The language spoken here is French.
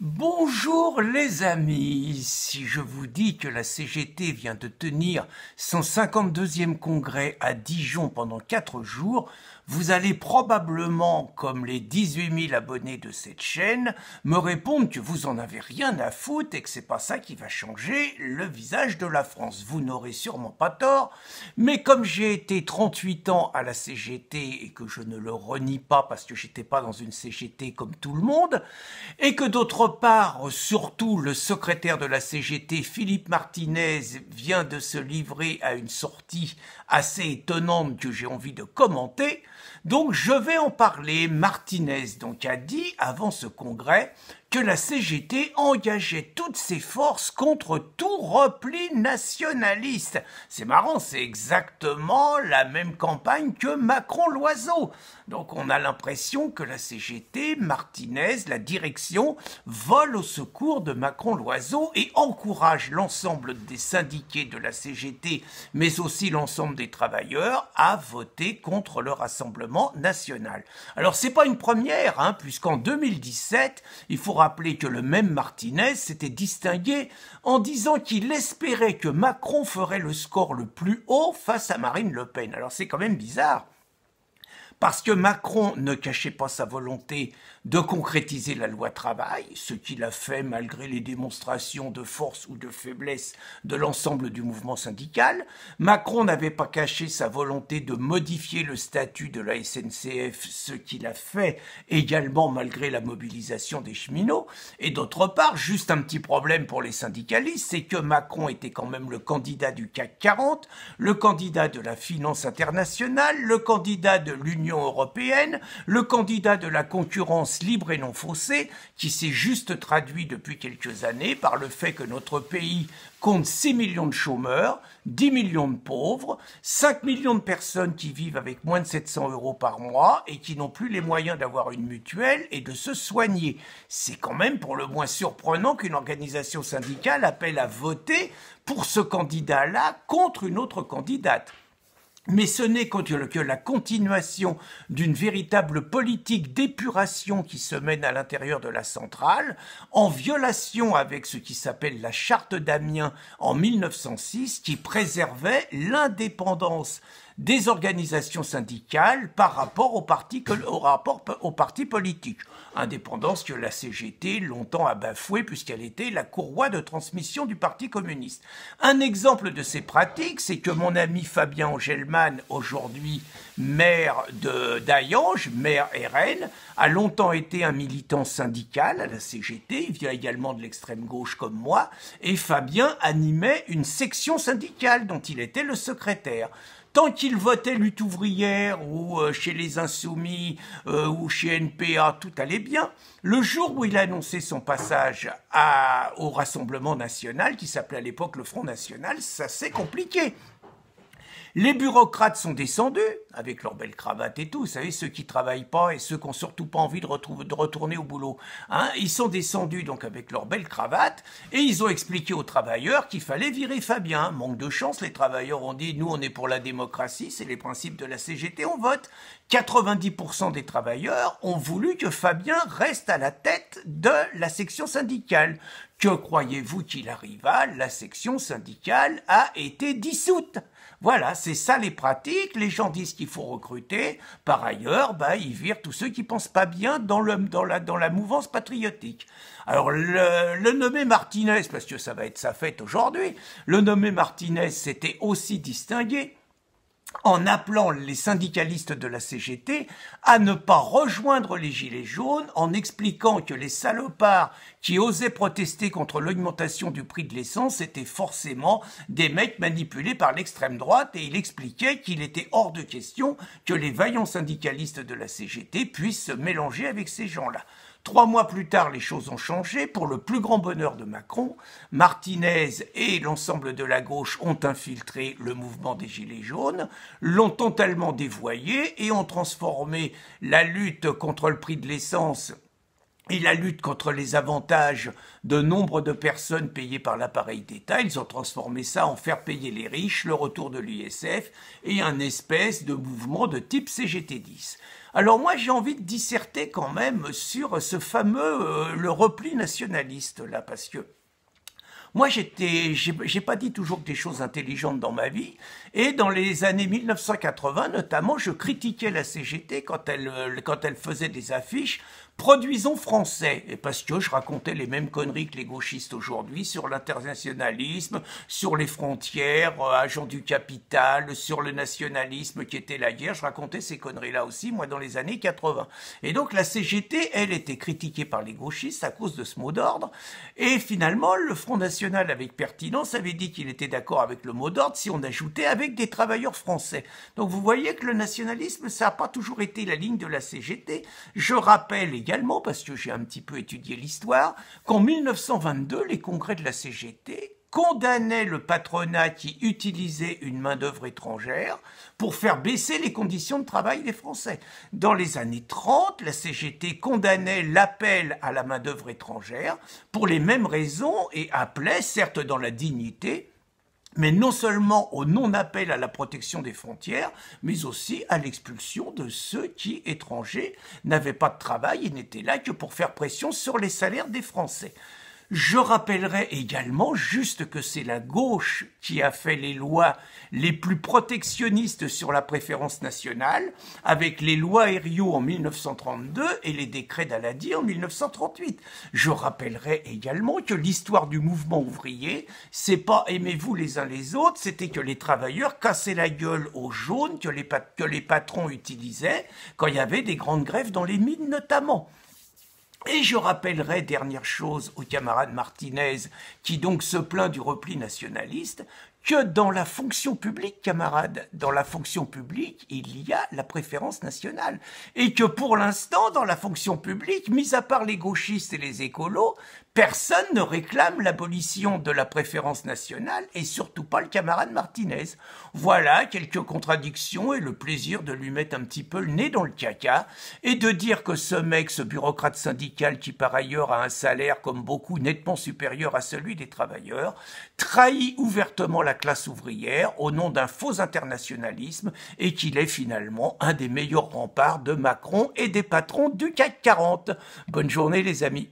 Bonjour les amis, si je vous dis que la CGT vient de tenir son 52e congrès à Dijon pendant 4 jours, vous allez probablement, comme les 18 000 abonnés de cette chaîne, me répondre que vous en avez rien à foutre et que c'est pas ça qui va changer le visage de la France. Vous n'aurez sûrement pas tort, mais comme j'ai été 38 ans à la CGT et que je ne le renie pas parce que j'étais pas dans une CGT comme tout le monde, et que d'autre part, surtout le secrétaire de la CGT, Philippe Martinez, vient de se livrer à une sortie assez étonnante que j'ai envie de commenter, donc je vais en parler. Martinez donc a dit avant ce congrès que la CGT engageait toutes ses forces contre tout repli nationaliste. C'est marrant, c'est exactement la même campagne que Macron-Loiseau. Donc on a l'impression que la CGT, Martinez, la direction, vole au secours de Macron-Loiseau et encourage l'ensemble des syndiqués de la CGT, mais aussi l'ensemble des travailleurs, à voter contre le Rassemblement national. Alors c'est pas une première, puisqu'en 2017, il faut rappeler que le même Martinez s'était distingué en disant qu'il espérait que Macron ferait le score le plus haut face à Marine Le Pen. Alors c'est quand même bizarre, parce que Macron ne cachait pas sa volonté de concrétiser la loi travail, ce qu'il a fait malgré les démonstrations de force ou de faiblesse de l'ensemble du mouvement syndical. Macron n'avait pas caché sa volonté de modifier le statut de la SNCF, ce qu'il a fait également malgré la mobilisation des cheminots. Et d'autre part, juste un petit problème pour les syndicalistes, c'est que Macron était quand même le candidat du CAC 40, le candidat de la finance internationale, le candidat de l'Union européenne, le candidat de la concurrence libre et non faussée, qui s'est juste traduit depuis quelques années par le fait que notre pays compte 6 millions de chômeurs, 10 millions de pauvres, 5 millions de personnes qui vivent avec moins de 700 € par mois et qui n'ont plus les moyens d'avoir une mutuelle et de se soigner. C'est quand même pour le moins surprenant qu'une organisation syndicale appelle à voter pour ce candidat-là contre une autre candidate. Mais ce n'est que la continuation d'une véritable politique d'épuration qui se mène à l'intérieur de la centrale, en violation avec ce qui s'appelle la charte d'Amiens en 1906, qui préservait l'indépendance des organisations syndicales par rapport aux partis politiques. Indépendance que la CGT longtemps a bafouée puisqu'elle était la courroie de transmission du Parti communiste. Un exemple de ces pratiques, c'est que mon ami Fabien Engelmann, aujourd'hui maire d'Hayange, maire RN, a longtemps été un militant syndical à la CGT, il vient également de l'extrême gauche comme moi, et Fabien animait une section syndicale dont il était le secrétaire. Tant qu'il votait lutte ouvrière ou chez les Insoumis ou chez NPA, tout allait bien. Le jour où il a annoncé son passage au Rassemblement national, qui s'appelait à l'époque le Front national, ça s'est compliqué. Les bureaucrates sont descendus, avec leurs belles cravates et tout, vous savez, ceux qui travaillent pas et ceux qui n'ont surtout pas envie de retourner au boulot. Ils sont descendus donc avec leurs belles cravates et ils ont expliqué aux travailleurs qu'il fallait virer Fabien. Manque de chance, les travailleurs ont dit « nous on est pour la démocratie, c'est les principes de la CGT, on vote ». 90% des travailleurs ont voulu que Fabien reste à la tête de la section syndicale. Que croyez-vous qu'il arriva? La section syndicale a été dissoute. Voilà, c'est ça les pratiques. Les gens disent qu'il faut recruter. Par ailleurs, ils virent tous ceux qui pensent pas bien dans la mouvance patriotique. Alors, le nommé Martinez, parce que ça va être sa fête aujourd'hui, le nommé Martinez s'était aussi distingué en appelant les syndicalistes de la CGT à ne pas rejoindre les Gilets jaunes, en expliquant que les salopards qui osaient protester contre l'augmentation du prix de l'essence étaient forcément des mecs manipulés par l'extrême droite, et il expliquait qu'il était hors de question que les vaillants syndicalistes de la CGT puissent se mélanger avec ces gens-là. 3 mois plus tard, les choses ont changé. Pour le plus grand bonheur de Macron, Martinez et l'ensemble de la gauche ont infiltré le mouvement des Gilets jaunes, l'ont totalement dévoyé et ont transformé la lutte contre le prix de l'essence et la lutte contre les avantages de nombre de personnes payées par l'appareil d'État. Ils ont transformé ça en faire payer les riches, le retour de l'ISF et un espèce de mouvement de type CGT10. Alors moi j'ai envie de disserter quand même sur ce fameux le repli nationaliste là, parce que moi, j'ai pas dit toujours des choses intelligentes dans ma vie, et dans les années 1980, notamment, je critiquais la CGT quand elle faisait des affiches produisons français, et parce que je racontais les mêmes conneries que les gauchistes aujourd'hui sur l'internationalisme, sur les frontières, agents du capital, sur le nationalisme qui était la guerre. Je racontais ces conneries-là aussi, moi, dans les années 80. Et donc la CGT, elle, était critiquée par les gauchistes à cause de ce mot d'ordre, et finalement, le Front National, avec pertinence, avait dit qu'il était d'accord avec le mot d'ordre si on ajoutait avec des travailleurs français. Donc vous voyez que le nationalisme, ça n'a pas toujours été la ligne de la CGT. Je rappelle également, parce que j'ai un petit peu étudié l'histoire, qu'en 1922, les congrès de la CGT condamnaient le patronat qui utilisait une main-d'œuvre étrangère pour faire baisser les conditions de travail des Français. Dans les années 30, la CGT condamnait l'appel à la main-d'œuvre étrangère pour les mêmes raisons et appelait, certes dans la dignité, mais non seulement au non-appel à la protection des frontières, mais aussi à l'expulsion de ceux qui, étrangers, n'avaient pas de travail et n'étaient là que pour faire pression sur les salaires des Français. Je rappellerai également juste que c'est la gauche qui a fait les lois les plus protectionnistes sur la préférence nationale, avec les lois Herriot en 1932 et les décrets d'Aladi en 1938. Je rappellerai également que l'histoire du mouvement ouvrier, c'est pas aimez-vous les uns les autres, c'était que les travailleurs cassaient la gueule aux jaunes que les patrons utilisaient quand il y avait des grandes grèves dans les mines notamment. Et je rappellerai, dernière chose, au camarade Martinez, qui donc se plaint du repli nationaliste, que dans la fonction publique, camarade, dans la fonction publique, il y a la préférence nationale. Et que pour l'instant, dans la fonction publique, mis à part les gauchistes et les écolos, personne ne réclame l'abolition de la préférence nationale et surtout pas le camarade Martinez. Voilà quelques contradictions et le plaisir de lui mettre un petit peu le nez dans le caca et de dire que ce mec, ce bureaucrate syndical qui par ailleurs a un salaire comme beaucoup nettement supérieur à celui des travailleurs, trahit ouvertement la classe ouvrière au nom d'un faux internationalisme et qu'il est finalement un des meilleurs remparts de Macron et des patrons du CAC 40. Bonne journée les amis.